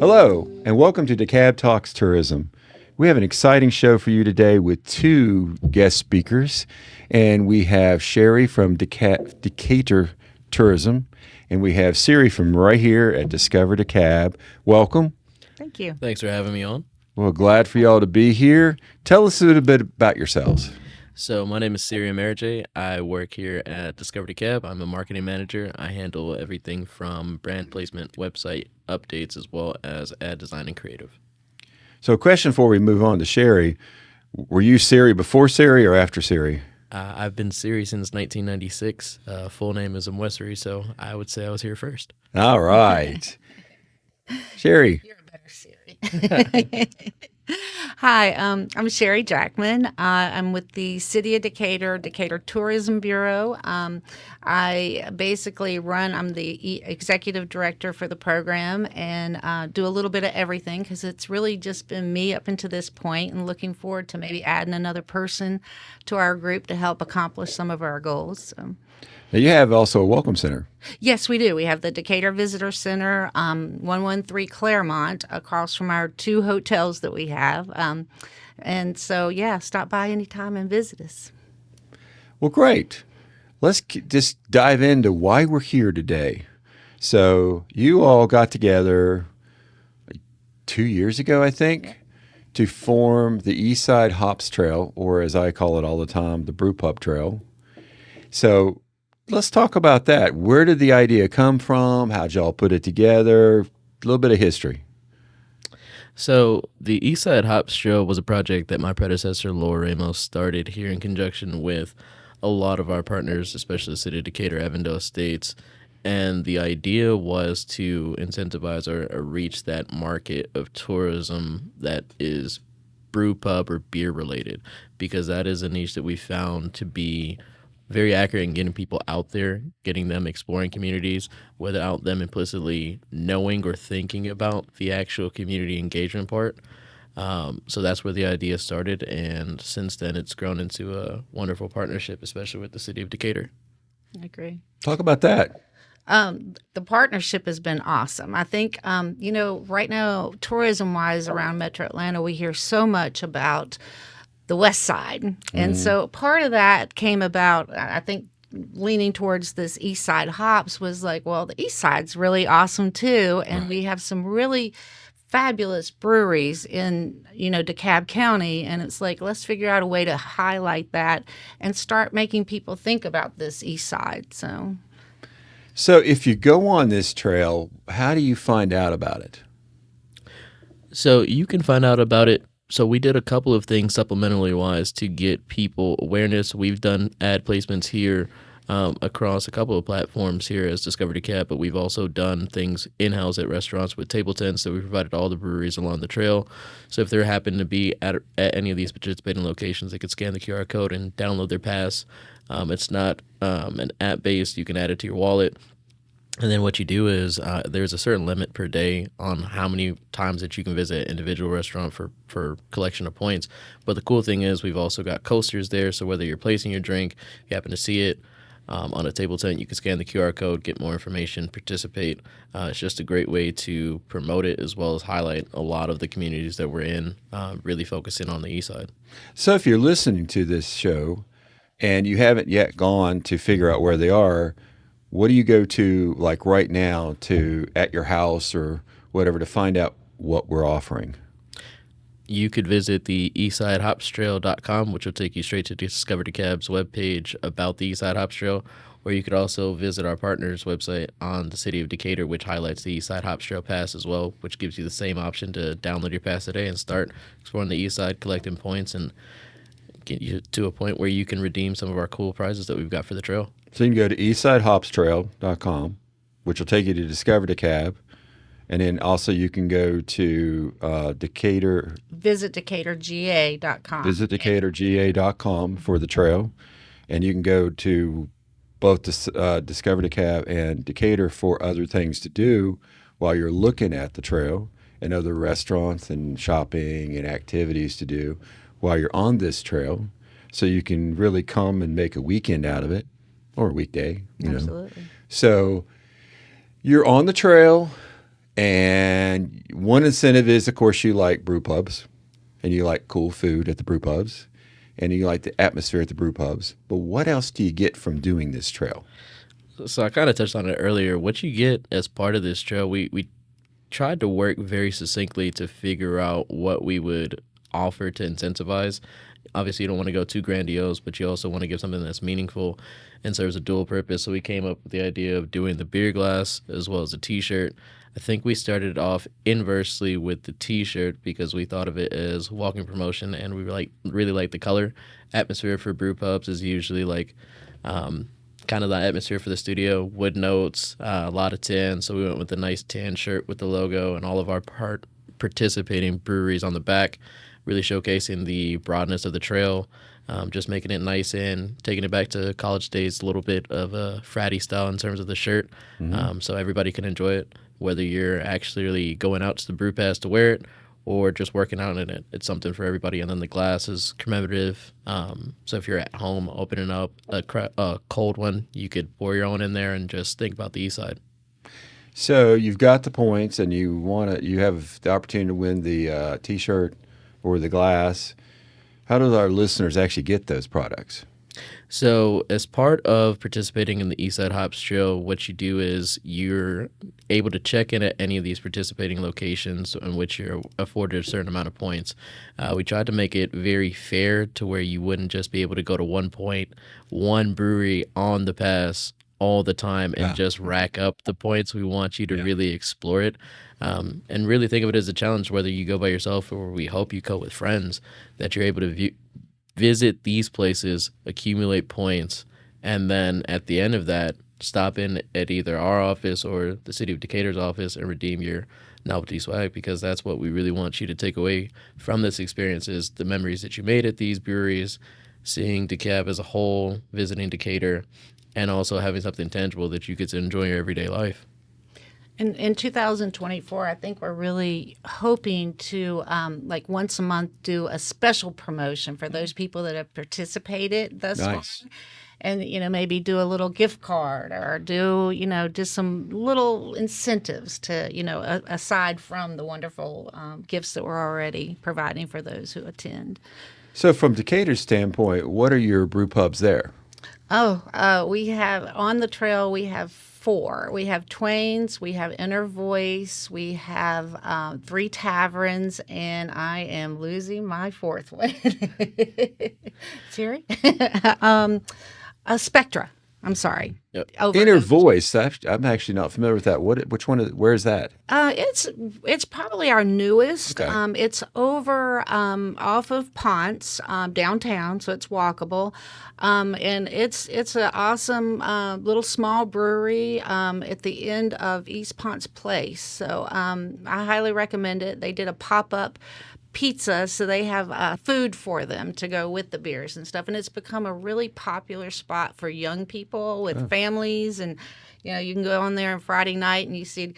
Hello, and welcome to DeKalb Talks Tourism. We have an exciting show for you today with two guest speakers, and we have Sherry from Decatur Tourism, and we have Siri from right here at Discover DeKalb. Welcome. Thank you. Thanks for having me on. Well, glad for y'all to be here. Tell us a little bit about yourselves. So my name is Siri Emerge. I work here at Discover DeKalb. I'm a marketing manager. I handle everything from brand placement, website updates, as well as ad design and creative. So, a question before we move on to Sherry. Were you Siri before Siri or after Siri? I've been Siri since 1996. Full name is Mwesiri, so I would say I was here first. All right. Sherry. You're a better Siri. Hi, I'm Sherry Jackman. I'm with the City of Decatur, Decatur Tourism Bureau. I basically I'm the executive director for the program and do a little bit of everything because it's really just been me up until this point and looking forward to maybe adding another person to our group to help accomplish some of our goals. So. Now you have also a welcome center. Yes, we do. We have the Decatur Visitor Center, 113 Claremont, across from our two hotels that we have. And so, yeah, stop by anytime and visit us. Well, great. Let's just dive into why we're here today. So you all got together 2 years ago, I think, to form the Eastside Hops Trail, or as I call it all the time, the Brew Pub Trail. So let's talk about that. Where did the idea come from? How'd y'all put it together? A little bit of history. So the Eastside Hops Trail was a project that my predecessor, Laura Ramos, started here in conjunction with a lot of our partners, especially the City of Decatur, Avondale Estates. And the idea was to incentivize or reach that market of tourism that is brew pub or beer related, because that is a niche that we found to be very accurate in getting people out there, getting them exploring communities without them implicitly knowing or thinking about the actual community engagement part. So that's where the idea started, and since then it's grown into a wonderful partnership, especially with the City of Decatur. I agree. Talk about that. The partnership has been awesome. I think, right now, tourism-wise around Metro Atlanta, we hear so much about the West Side. And so part of that came about, I think, leaning towards this East Side Hops was like, well, the East Side's really awesome too. And we have some really fabulous breweries in, DeKalb County. And it's like, let's figure out a way to highlight that and start making people think about this East Side. So if you go on this trail, how do you find out about it? So you can find out about it. So we did a couple of things supplementally wise to get people awareness. We've done ad placements here across a couple of platforms here as Discover DeKalb, but we've also done things in-house at restaurants with table tents that we provided all the breweries along the trail. So if there happened to be at any of these participating locations, they could scan the QR code and download their pass. It's not an app-based. You can add it to your wallet. And then what you do is there's a certain limit per day on how many times that you can visit an individual restaurant for collection of points. But the cool thing is we've also got coasters there. So whether you're placing your drink, you happen to see it on a table tent, you can scan the QR code, get more information, participate. It's just a great way to promote it as well as highlight a lot of the communities that we're in, really focusing on the east side. So if you're listening to this show and you haven't yet gone to figure out where they are, what do you go to like right now to at your house or whatever to find out what we're offering? You could visit the eastsidehopstrail.com, which will take you straight to Discover DeKalb's webpage about the Eastside Hops Trail, or you could also visit our partner's website on the City of Decatur, which highlights the Eastside Hops Trail Pass as well, which gives you the same option to download your pass today and start exploring the East Side, collecting points, and get you to a point where you can redeem some of our cool prizes that we've got for the trail. So you can go to eastsidehopstrail.com, which will take you to Discover DeKalb. And then also you can go to Decatur. Visit DecaturGA.com. Visit DecaturGA.com for the trail. And you can go to both Discover DeKalb and Decatur for other things to do while you're looking at the trail and other restaurants and shopping and activities to do while you're on this trail. So you can really come and make a weekend out of it. Or a weekday, Absolutely. So you're on the trail, And one incentive is, of course, you like brew pubs and you like cool food at the brew pubs and you like the atmosphere at the brew pubs. But what else do you get from doing this trail? So I kind of touched on it earlier. What you get as part of this trail, we tried to work very succinctly to figure out what we would offer to incentivize. Obviously, you don't want to go too grandiose, but you also want to give something that's meaningful and serves a dual purpose. So we came up with the idea of doing the beer glass as well as a T-shirt. I think we started off inversely with the T-shirt because we thought of it as walking promotion, and we were really like the color. Atmosphere for brew pubs is usually like kind of the atmosphere for the studio, wood notes, a lot of tan. So we went with a nice tan shirt with the logo and all of our participating breweries on the back, really showcasing the broadness of the trail, just making it nice and taking it back to college days, a little bit of a fratty style in terms of the shirt, so everybody can enjoy it, whether you're actually going out to the brew pass to wear it or just working out in it. It's something for everybody. And then the glass is commemorative. So if you're at home opening up a cold one, you could pour your own in there and just think about the east side. So you've got the points, and you have the opportunity to win the T-shirt or the glass. How do our listeners actually get those products? So as part of participating in the Eastside Hops Trail, what you do is you're able to check in at any of these participating locations in which you're afforded a certain amount of points. We tried to make it very fair to where you wouldn't just be able to go to one brewery on the pass all the time and just rack up the points. We want you to really explore it, and really think of it as a challenge, whether you go by yourself or we hope you go with friends, that you're able to visit these places, accumulate points, and then at the end of that, stop in at either our office or the City of Decatur's office and redeem your novelty swag, because that's what we really want you to take away from this experience is the memories that you made at these breweries, seeing DeKalb as a whole, visiting Decatur, and also having something tangible that you get to enjoy in your everyday life. In 2024, I think we're really hoping to, like once a month, do a special promotion for those people that have participated thus far. And, maybe do a little gift card or do, just some little incentives to, aside from the wonderful gifts that we're already providing for those who attend. So from Decatur's standpoint, what are your brew pubs there? We have on the trail, we have 4. We have Twain's, we have Inner Voice, we have 3 taverns, and I am losing my 4th one. Siri? Spectra. I'm sorry. Yep. Inner Voice. I'm actually not familiar with that. Which one? Where is that? It's probably our newest. Okay. It's over off of Ponce downtown, so it's walkable, and it's an awesome little small brewery at the end of East Ponce Place. So I highly recommend it. They did a pop-up pizza, so they have food for them to go with the beers and stuff, and it's become a really popular spot for young people with families, and you can go on there on Friday night and you see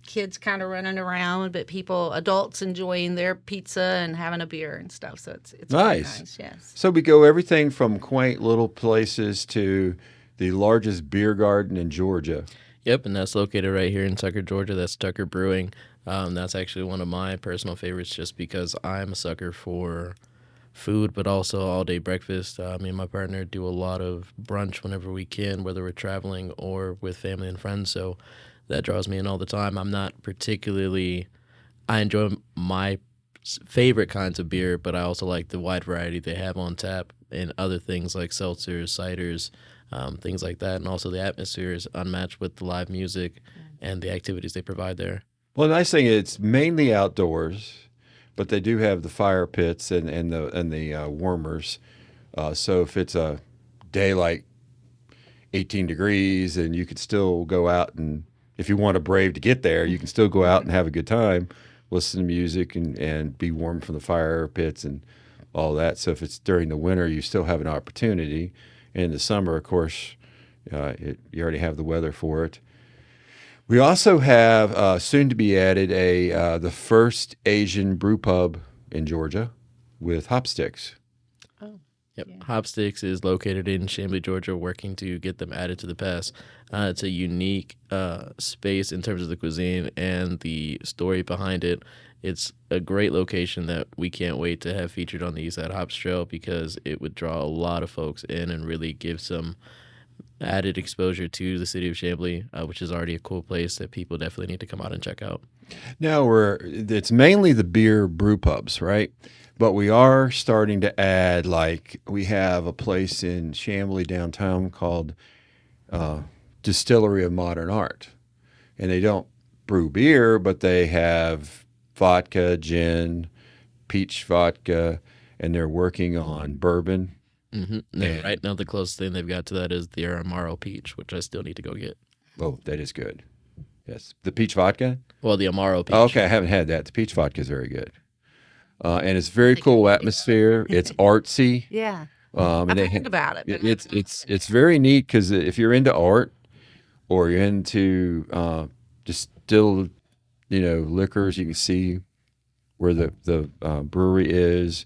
kids kind of running around, but adults enjoying their pizza and having a beer and stuff. So it's nice. Really nice. Yes. So we go everything from quaint little places to the largest beer garden in Georgia. Yep, and that's located right here in Tucker, Georgia. That's Tucker Brewing. That's actually one of my personal favorites just because I'm a sucker for food, but also all-day breakfast. Me and my partner do a lot of brunch whenever we can, whether we're traveling or with family and friends, so that draws me in all the time. I enjoy my favorite kinds of beer, but I also like the wide variety they have on tap and other things like seltzers, ciders, things like that, and also the atmosphere is unmatched with the live music and the activities they provide there. Well, the nice thing is it's mainly outdoors, but they do have the fire pits and the warmers. So if it's a day like 18 degrees, and you could still go out, and if you want to brave to get there, you can still go out and have a good time, listen to music and be warm from the fire pits and all that. So if it's during the winter, you still have an opportunity. In the summer, of course, you already have the weather for it. We also have, soon to be added, the first Asian brew pub in Georgia with hop sticks. Oh. Yep. Yeah. Hopsticks is located in Chamblee, Georgia, working to get them added to the pass. It's a unique space in terms of the cuisine and the story behind it. It's a great location that we can't wait to have featured on the East Side Hops Trail because it would draw a lot of folks in and really give some added exposure to the city of Chamblee, which is already a cool place that people definitely need to come out and check out. Now it's mainly the beer brew pubs, right? But we are starting to add, like, we have a place in Chamblee downtown called Distillery of Modern Art. And they don't brew beer, but they have vodka, gin, peach vodka, and they're working on bourbon. Right now, the closest thing they've got to that is the Amaro Peach, which I still need to go get. Oh, that is good. Yes. The peach vodka? Well, the Amaro Peach. Oh, okay, I haven't had that. The peach vodka is very good. And it's very cool atmosphere. It's artsy. Yeah. And I've they heard about it. But it's very neat because if you're into art or you're into distilled, liquors, you can see where the brewery is.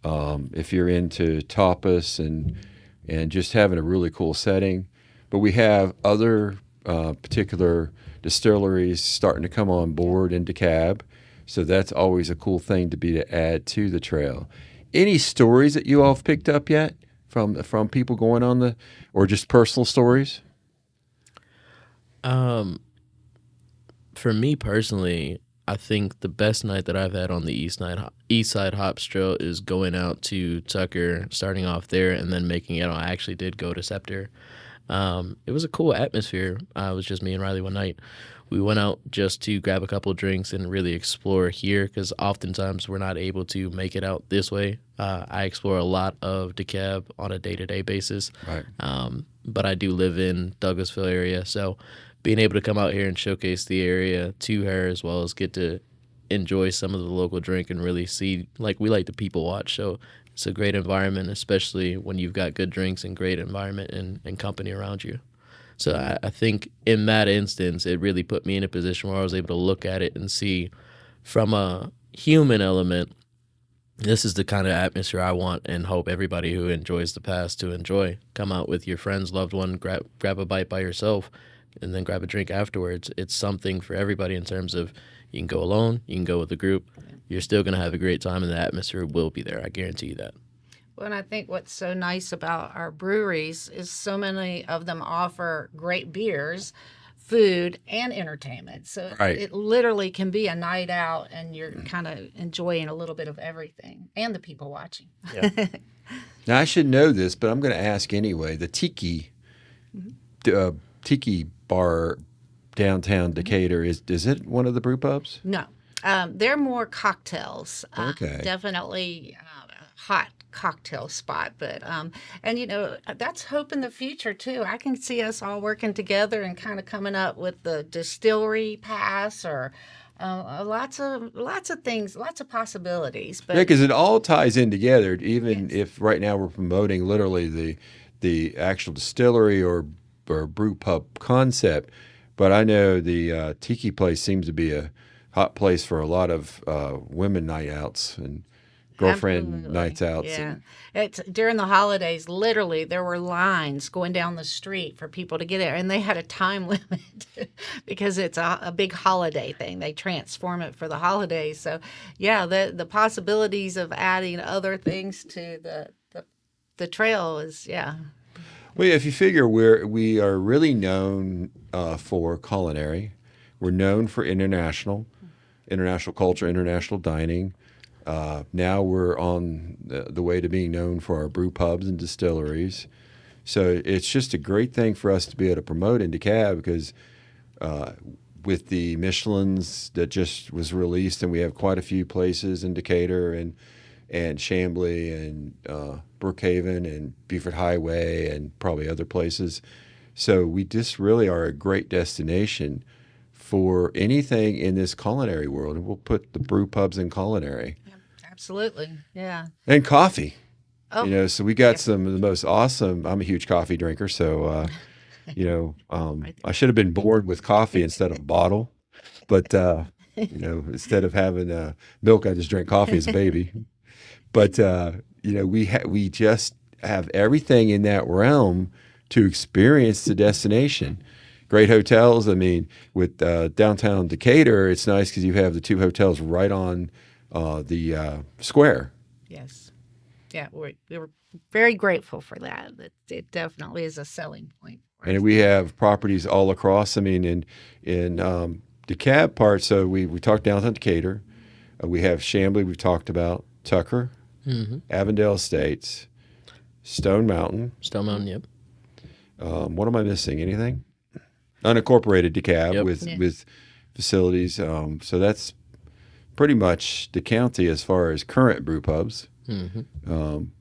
If you're into tapas and just having a really cool setting, but we have other particular distilleries starting to come on board in DeKalb, so that's always a cool thing to add to the trail. Any stories that you all have picked up yet from people going on or just personal stories? For me personally, I think the best night that I've had on the East Side Hops Trail is going out to Tucker, starting off there, and then making it. I actually did go to Scepter. It was a cool atmosphere. It was just me and Riley one night. We went out just to grab a couple drinks and really explore here because oftentimes we're not able to make it out this way. I explore a lot of DeKalb on a day-to-day basis, Right. but I do live in Douglasville area, so being able to come out here and showcase the area to her as well as get to enjoy some of the local drink and really see, like, we like to people watch, so it's a great environment, especially when you've got good drinks and great environment and company around you. So I think in that instance, it really put me in a position where I was able to look at it and see from a human element, this is the kind of atmosphere I want and hope everybody who enjoys the pass to enjoy. Come out with your friends, loved one, grab a bite by yourself, and then grab a drink afterwards. It's something for everybody in terms of you can go alone, you can go with a group. You're still going to have a great time, and the atmosphere will be there. I guarantee you that. Well, and I think what's so nice about our breweries is so many of them offer great beers, food, and entertainment. So Right. it literally can be a night out, and you're kind of enjoying a little bit of everything, and the people watching. Yeah. Now I should know this, but I'm going to ask anyway. The tiki bar downtown Decatur is it one of the brew pubs? No, they're more cocktails. Okay. Definitely hot cocktail spot, but and that's hope in the future too. I can see us all working together and kind of coming up with the distillery pass or lots of things, lots of possibilities. But Yeah, because it all ties in together. Even if right now we're promoting literally the actual distillery or brew pub concept, but I know the tiki place seems to be a hot place for a lot of women night outs and girlfriend Absolutely. nights outs. Yeah. It's during the holidays, literally there were lines going down the street for people to get there, and they had a time limit because it's a big holiday thing. They transform it for the holidays. So yeah, the possibilities of adding other things to the trail is Well, if you figure we are really known for culinary, we're known for international culture, international dining. Now we're on the way to being known for our brew pubs and distilleries. So it's just a great thing for us to be able to promote in DeKalb because with the Michelin's that just was released, and we have quite a few places in Decatur and Chamblee and Brookhaven and Beaufort Highway and probably other places. So we just really are a great destination for anything in this culinary world. And we'll put the brew pubs in culinary. absolutely, yeah. And coffee. Oh, So we got some of the most awesome. I'm a huge coffee drinker, so I should have been born with coffee instead of a bottle. But instead of having milk, I just drank coffee as a baby. But we just have everything in that realm to experience the destination. Great hotels. I mean, with downtown Decatur, it's nice because you have the two hotels right on the square. Yes. Yeah, we were very grateful for that. It definitely is a selling point for us. And we have properties all across. I mean, in the cab part, so we talked downtown Decatur. We have Chamblee, we've talked about, Tucker, Avondale Estates, Stone Mountain. Stone Mountain, yep. What am I missing? Anything? Unincorporated DeKalb Yep. with facilities. So that's pretty much the county as far as current brew pubs.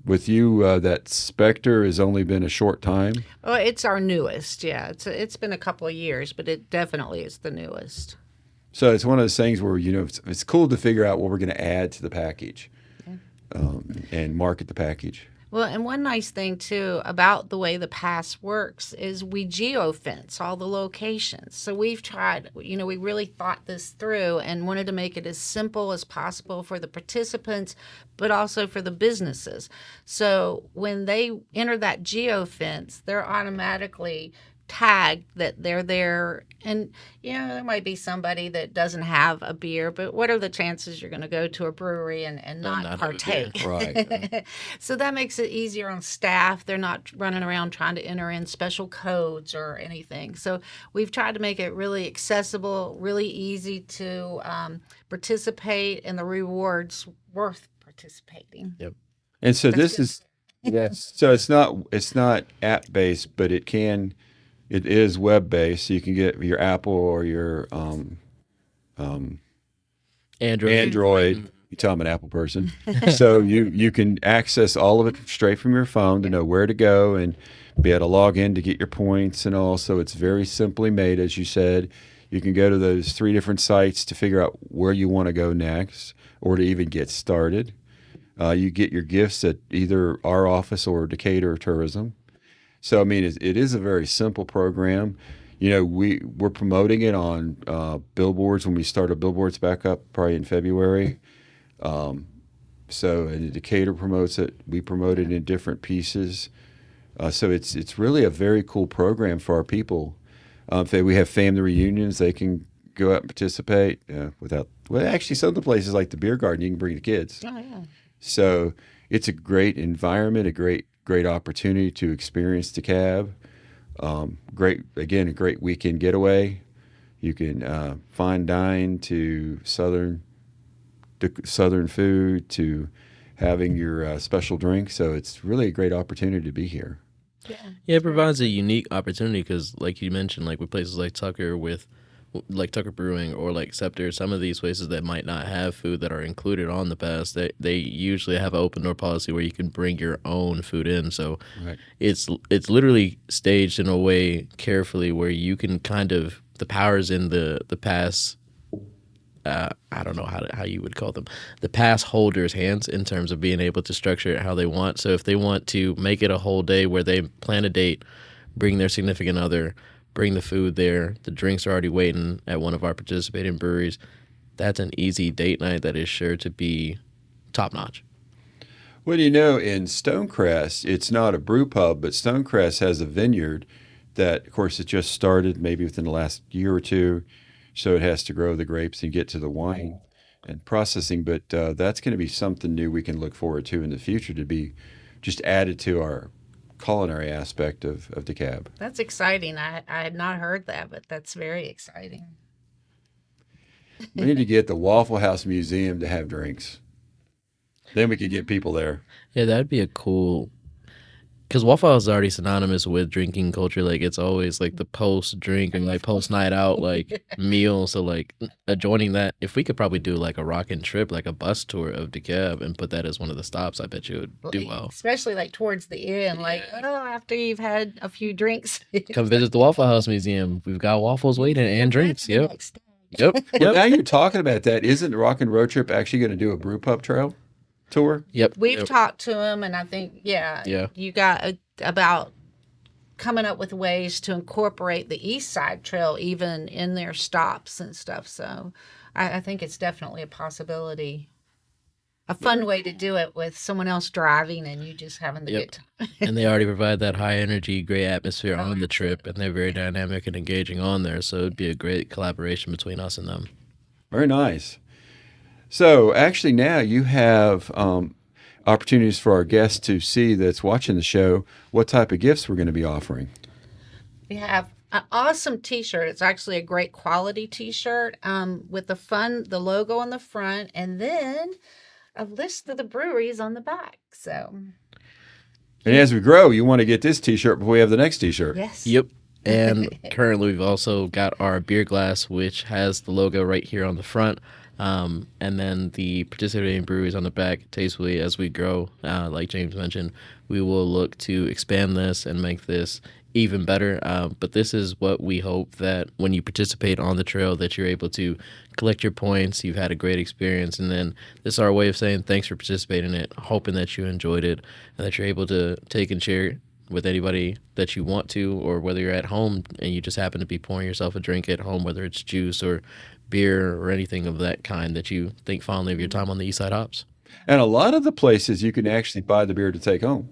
With you, that Spectre has only been a short time. Oh, it's our newest. Yeah, it's been a couple of years, but it definitely is the newest. So it's one of those things where it's cool to figure out what we're going to add to the package, and market the package. Well, and one nice thing too about the way the pass works is we geofence all the locations. So we've tried, we really thought this through and wanted to make it as simple as possible for the participants, but also for the businesses. So when they enter that geofence, they're automatically tagged that they're there. And there might be somebody that doesn't have a beer, but what are the chances you're going to go to a brewery and not not have a beer. partake? Right. So that makes it easier on staff. They're not running around trying to enter in special codes or anything. So we've tried to make it really accessible, really easy to participate, and the rewards worth participating. Yep. And so That's this is yes. So it's not app based, but it is web based. So you can get your Apple or your Android. Android. You tell I'm an Apple person. So you can access all of it straight from your phone to know where to go and be able to log in to get your points and all. So it's very simply made, as you said. You can go to those 3 different sites to figure out where you want to go next or to even get started. You get your gifts at either our office or Decatur Tourism. So, I mean, it is a very simple program. We're promoting it on billboards when we started billboards back up probably in February. And Decatur promotes it. We promote it in different pieces. So it's really a very cool program for our people. If we have family reunions, they can go out and participate actually, some of the places like the beer garden, you can bring the kids. Oh, yeah. So it's a great environment, a great opportunity to experience DeKalb. A great weekend getaway. You can fine dine to southern food to having your special drink. So it's really a great opportunity to be here. Yeah, it provides a unique opportunity because, like you mentioned, like with places like Tucker Tucker Brewing or like Scepter, some of these places that might not have food that are included on the pass, they usually have an open door policy where you can bring your own food in. So Right. it's literally staged in a way carefully where you can the powers in the pass. I don't know how you would call them, the pass holders' hands in terms of being able to structure it how they want. So if they want to make it a whole day where they plan a date, bring their significant other, bring the food there, the drinks are already waiting at one of our participating breweries, that's an easy date night that is sure to be top notch. Well, in Stonecrest, it's not a brew pub, but Stonecrest has a vineyard that, of course, it just started maybe within the last year or two. So it has to grow the grapes and get to the wine and processing. But that's going to be something new we can look forward to in the future to be just added to our culinary aspect of DeKalb. That's exciting. I had not heard that, but that's very exciting. We need to get the Waffle House Museum to have drinks. Then we could get people there. Yeah, that'd be a cool. Because Waffle House is already synonymous with drinking culture. Like, it's always like the post drink and like post night out like meal. So like adjoining that, if we could probably do like a rockin' trip, like a bus tour of DeKalb and put that as one of the stops, I bet you would do well. Especially like towards the end, after you've had a few drinks. Come visit the Waffle House Museum. We've got waffles waiting and drinks. The Yep. next day. Yep. Well, Yep. now you're talking about that. Isn't the Rock and Road Trip actually going to do a brew pub trail tour? Yep. We've Yep. talked to him, and I think, Yeah. you got about coming up with ways to incorporate the East Side Trail even in their stops and stuff. So I think it's definitely a possibility a fun way to do it with someone else driving and you just having the Yep. good time. And they already provide that high energy, great atmosphere on the trip, and they're very dynamic and engaging on there. So it'd be a great collaboration between us and them. Very nice. So actually, now you have opportunities for our guests to see that's watching the show what type of gifts we're going to be offering. We have an awesome T-shirt. It's actually a great quality T-shirt with the logo on the front, and then a list of the breweries on the back. So, And as we grow, you want to get this T-shirt before we have the next T-shirt. yes. Yep. And currently, we've also got our beer glass, which has the logo right here on the front. And then the participating breweries on the back. Tastefully, as we grow, like James mentioned, we will look to expand this and make this even better. But this is what we hope, that when you participate on the trail, that you're able to collect your points, you've had a great experience, and then this is our way of saying thanks for participating in it, hoping that you enjoyed it, and that you're able to take and share with anybody that you want to, or whether you're at home and you just happen to be pouring yourself a drink at home, whether it's juice or beer or anything of that kind that you think fondly of your time on the Eastside Hops. And a lot of the places you can actually buy the beer to take home.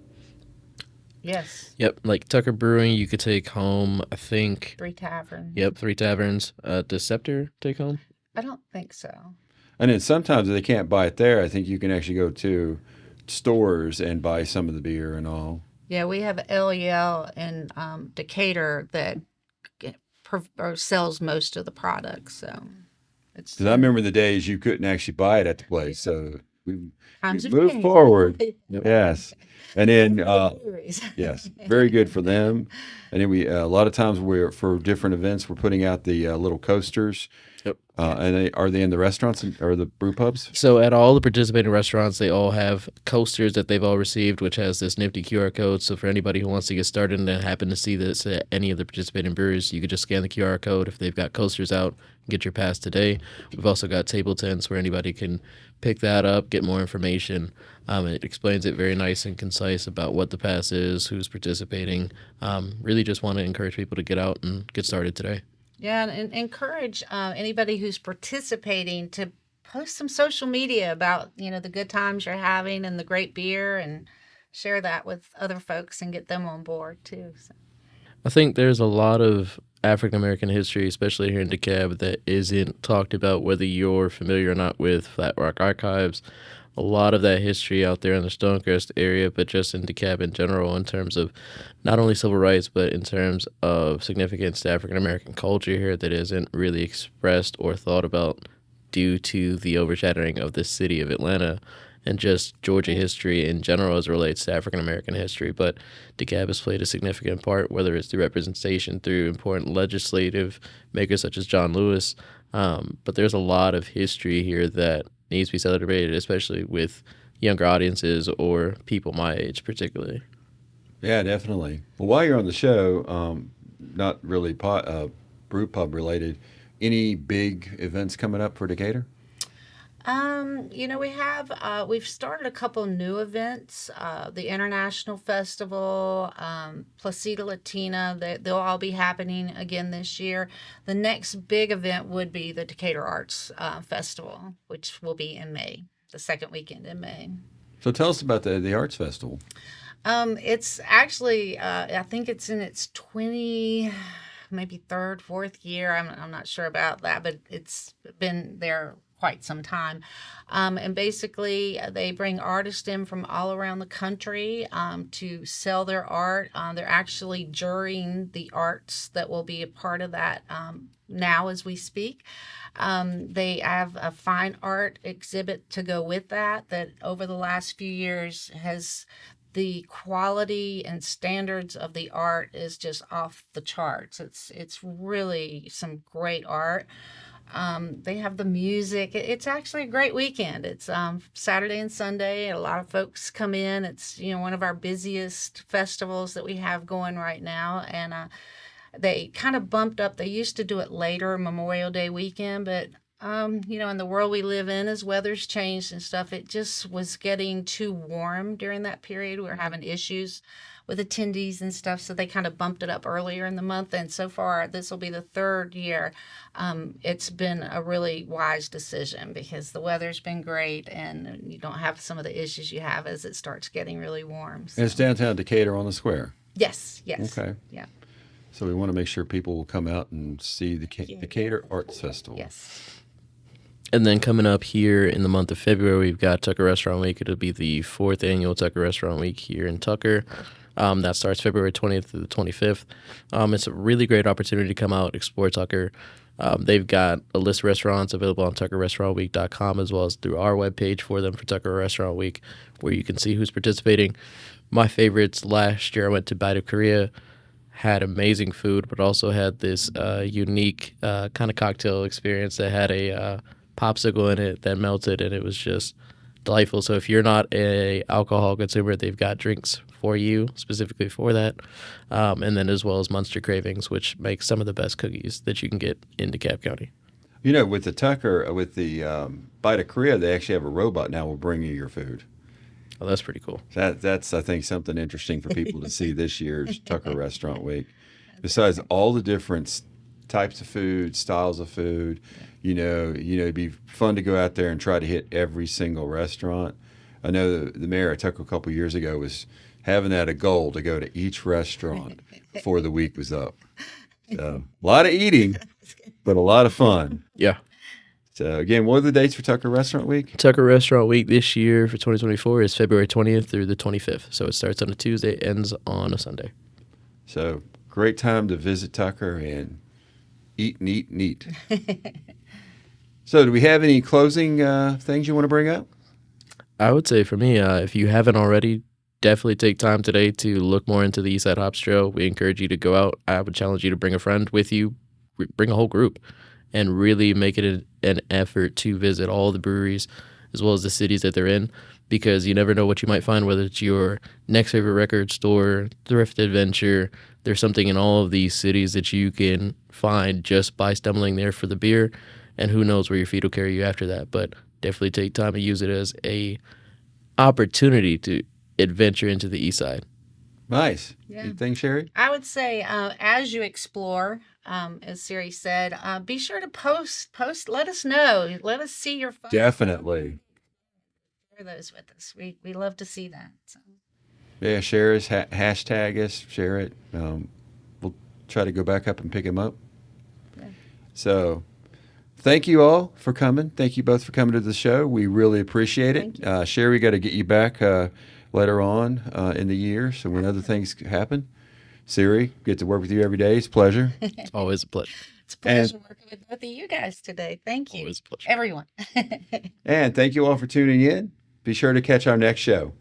Yes. Yep, like Tucker Brewing, you could take home, I think. 3 Taverns. Yep, 3 Taverns. Does Scepter take home? I don't think so. And then sometimes if they can't buy it there, I think you can actually go to stores and buy some of the beer and all. Yeah, we have LEL in Decatur that sells most of the products. So it's Because I remember the days you couldn't actually buy it at the place. So we times have move changed. forward. Yep. Yes. And then, Breweries. yes, very good for them. And then a lot of times for different events, we're putting out the little coasters. Yep. And are they in the restaurants or the brew pubs? So at all the participating restaurants, they all have coasters that they've all received, which has this nifty QR code. So for anybody who wants to get started and happen to see this at any of the participating breweries, you could just scan the QR code. If they've got coasters out, get your pass today. We've also got table tents where anybody can pick that up, get more information. It explains it very nice and concise about what the pass is, who's participating. Really just want to encourage people to get out and get started today. Yeah, and encourage anybody who's participating to post some social media about, the good times you're having and the great beer, and share that with other folks and get them on board too. So. I think there's a lot of African American history, especially here in DeKalb, that isn't talked about, whether you're familiar or not with Flat Rock Archives. A lot of that history out there in the Stonecrest area, but just in DeKalb in general, in terms of not only civil rights, but in terms of significance to African American culture here, that isn't really expressed or thought about due to the overshadowing of the city of Atlanta and just Georgia history in general as it relates to African American history. But DeKalb has played a significant part, whether it's through representation, through important legislative makers such as John Lewis. But there's a lot of history here that needs to be celebrated, especially with younger audiences or people my age particularly. Yeah, definitely. Well, while you're on the show, not really brew pub related, any big events coming up for Decatur? We've started a couple new events, the International Festival, Placida Latina, they'll all be happening again this year. The next big event would be the Decatur Arts Festival, which will be in May, the second weekend in May. So tell us about the Arts Festival. It's actually, I think it's in its maybe third, fourth year. I'm not sure about that, but it's been there quite some time. And basically, they bring artists in from all around the country to sell their art. They're actually jurying the arts that will be a part of that now as we speak. They have a fine art exhibit to go with that over the last few years the quality and standards of the art is just off the charts. It's really some great art. They have the music. It's actually a great weekend. It's Saturday and Sunday. A lot of folks come in. It's one of our busiest festivals that we have going right now, and they kind of bumped up. They used to do it later, Memorial Day weekend, but in the world we live in, as weather's changed and stuff, it just was getting too warm during that period. We were having issues with attendees and stuff. So they kind of bumped it up earlier in the month. And so far, this will be the third year. It's been a really wise decision because the weather's been great and you don't have some of the issues you have as it starts getting really warm. So. And it's downtown Decatur on the square. Yes, yes. Okay. Yeah. So we want to make sure people will come out and see the Decatur Arts Festival. Yes. And then coming up here in the month of February, we've got Tucker Restaurant Week. It'll be the fourth annual Tucker Restaurant Week here in Tucker. That starts February 20th to the 25th. It's a really great opportunity to come out, explore Tucker. They've got a list of restaurants available on TuckerRestaurantWeek.com as well as through our webpage for them for Tucker Restaurant Week, where you can see who's participating. My favorites last year, I went to Bite of Korea, had amazing food, but also had this unique kind of cocktail experience that had a popsicle in it that melted, and it was just delightful. So if you're not a alcohol consumer, they've got drinks for you specifically for that, and then as well as Munster Cravings, which makes some of the best cookies that you can get in DeKalb County. You know, with the Tucker, with the Bite of Korea, they actually have a robot now will bring you your food. Oh, that's pretty cool. That's I think something interesting for people to see this year's Tucker Restaurant Week. Besides all the different types of food, styles of food, it'd be fun to go out there and try to hit every single restaurant. I know the mayor of Tucker a couple of years ago was having that a goal to go to each restaurant before the week was up. So a lot of eating, but a lot of fun. Yeah. So again, what are the dates for Tucker Restaurant Week? Tucker Restaurant Week this year for 2024 is February 20th through the 25th. So it starts on a Tuesday, ends on a Sunday. So great time to visit Tucker and eat, neat, neat. So do we have any closing things you want to bring up? I would say for me, if you haven't already, definitely take time today to look more into the Eastside Hops Trail. We encourage you to go out. I would challenge you to bring a friend with you, bring a whole group, and really make it an effort to visit all the breweries as well as the cities that they're in, because you never know what you might find, whether it's your next favorite record store, thrift adventure. There's something in all of these cities that you can find just by stumbling there for the beer, and who knows where your feet will carry you after that. But definitely take time and use it as a opportunity to adventure into the East Side. Nice. Yeah. You think, Sherry? I would say as you explore, as Siri said, be sure to post. Let us know. Let us see your photos. Definitely. Share those with us. We love to see that. So. Yeah, share us, hashtag us, share it. We'll try to go back up and pick him up. Yeah. So thank you all for coming. Thank you both for coming to the show. We really appreciate it. Sherry, got to get you back later on in the year. So when other things happen, Siri, get to work with you every day. It's a pleasure. It's always a pleasure. It's a pleasure working with both of you guys today. Thank you. Always a pleasure. Everyone. And thank you all for tuning in. Be sure to catch our next show.